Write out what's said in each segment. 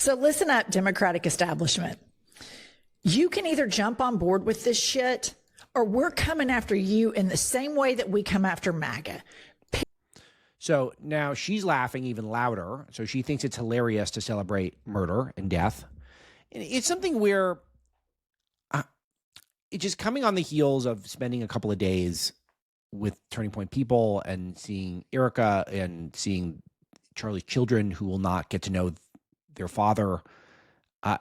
So listen up, Democratic establishment. You can either jump on board with this shit, or we're coming after you in the same way that we come after MAGA. So now she's laughing even louder. So she thinks it's hilarious to celebrate murder and death. And it's something where it's just coming on the heels of spending a couple of days with Turning Point people and seeing Erica and seeing Charlie's children who will not get to know their father.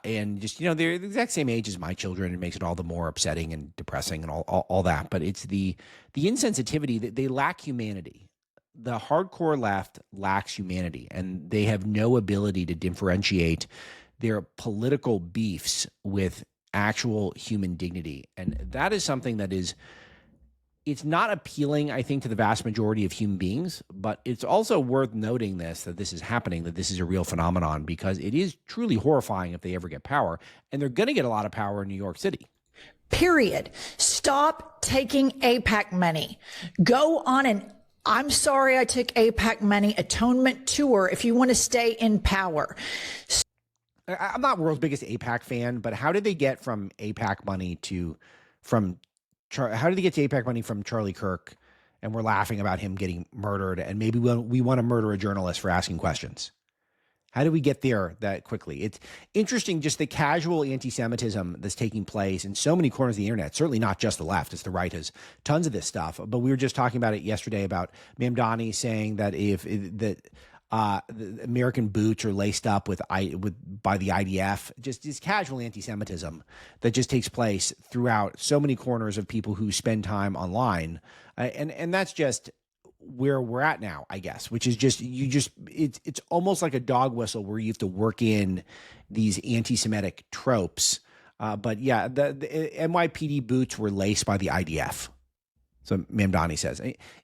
And just, they're the exact same age as my children. It makes it all the more upsetting and depressing and all that. But it's the insensitivity that they lack humanity. The hardcore left lacks humanity, and they have no ability to differentiate their political beefs with actual human dignity. And that is something that it's not appealing, I think, to the vast majority of human beings, but it's also worth noting that this is happening, that this is a real phenomenon, because it is truly horrifying if they ever get power, and they're going to get a lot of power in New York City. Period. Stop taking AIPAC money. Go on an I'm sorry I took AIPAC money atonement tour if you want to stay in power. I'm not world's biggest AIPAC fan, but how did they get from AIPAC money how did they get to AIPAC money from Charlie Kirk? And we're laughing about him getting murdered, and maybe we want to murder a journalist for asking questions. How did we get there that quickly? It's interesting, just the casual anti-Semitism that's taking place in so many corners of the internet. Certainly not just the left. It's the right has tons of this stuff. But we were just talking about it yesterday about Mamdani saying that the American boots are laced up by the IDF. Just this casual anti-Semitism that just takes place throughout so many corners of people who spend time online, and that's just where we're at now, I guess, which is it's almost like a dog whistle where you have to work in these anti-Semitic tropes. But yeah, the NYPD boots were laced by the IDF. So Mamdani says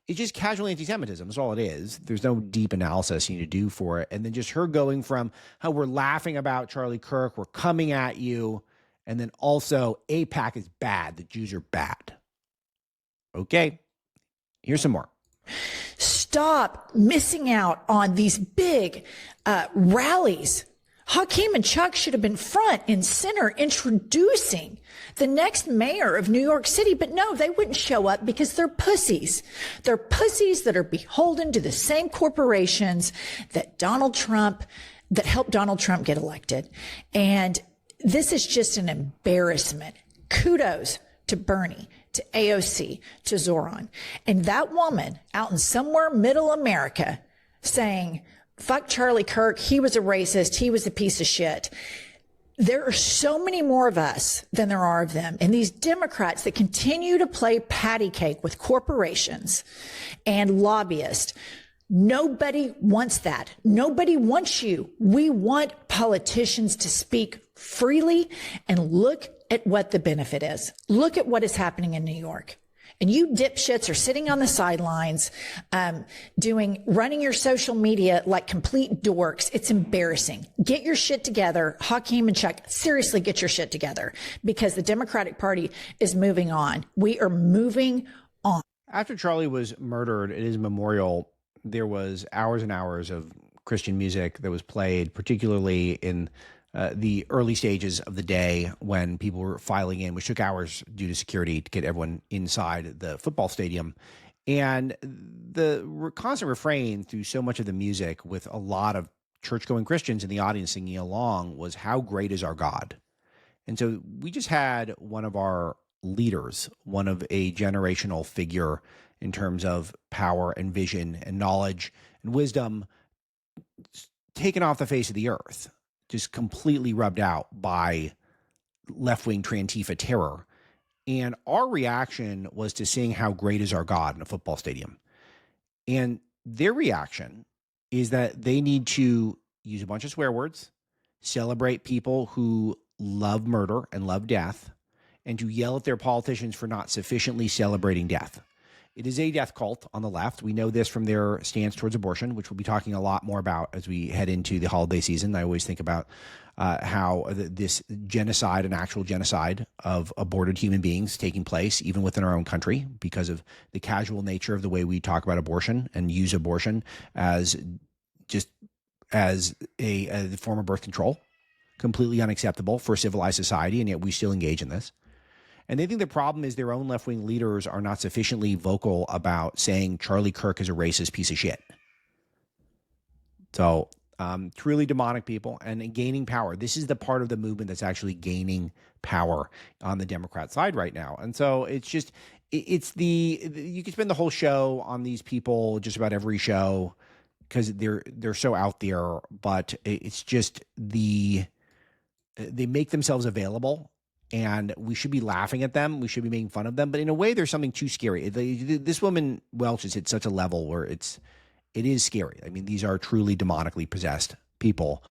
it's just casual anti-Semitism. That's all it is. There's no deep analysis you need to do for it. And then just her going from how we're laughing about Charlie Kirk, we're coming at you, and then also AIPAC is bad. The Jews are bad. Okay, here's some more. Stop missing out on these big rallies. Hakeem and Chuck should have been front and center introducing the next mayor of New York City. But no, they wouldn't show up because they're pussies. They're pussies that are beholden to the same corporations that helped Donald Trump get elected. And this is just an embarrassment. Kudos to Bernie, to AOC, to Zoran. And that woman out in somewhere middle America saying, fuck Charlie Kirk, he was a racist, he was a piece of shit. There are so many more of us than there are of them. And these Democrats that continue to play patty cake with corporations and lobbyists, nobody wants that. Nobody wants you. We want politicians to speak freely and look at what the benefit is. Look at what is happening in New York. And you dipshits are sitting on the sidelines, running your social media like complete dorks. It's embarrassing. Get your shit together. Hakeem and Chuck, seriously, get your shit together, because the Democratic Party is moving on. We are moving on. After Charlie was murdered at his memorial, there was hours and hours of Christian music that was played, particularly in the early stages of the day when people were filing in, which took hours due to security to get everyone inside the football stadium. And the constant refrain through so much of the music, with a lot of church-going Christians in the audience singing along, was "How great is our God?" And so we just had one of our leaders, one of a generational figure in terms of power and vision and knowledge and wisdom, taken off the face of the earth, just completely rubbed out by left-wing Trantifa terror. And our reaction was to sing "How Great Is Our God" in a football stadium. And their reaction is that they need to use a bunch of swear words, celebrate people who love murder and love death, and to yell at their politicians for not sufficiently celebrating death. It is a death cult on the left. We know this from their stance towards abortion, which we'll be talking a lot more about as we head into the holiday season. I always think about how this genocide, an actual genocide of aborted human beings taking place even within our own country, because of the casual nature of the way we talk about abortion and use abortion as a form of birth control. completely unacceptable for a civilized society, and yet we still engage in this. And they think the problem is their own left-wing leaders are not sufficiently vocal about saying Charlie Kirk is a racist piece of shit. So truly demonic people and gaining power. This is the part of the movement that's actually gaining power on the Democrat side right now. And so it's just, you can spend the whole show on these people, just about every show, because they're so out there, but it's just they make themselves available. And we should be laughing at them. We should be making fun of them. But in a way, there's something too scary. This woman, Welch, has hit such a level where it is scary. I mean, these are truly demonically possessed people.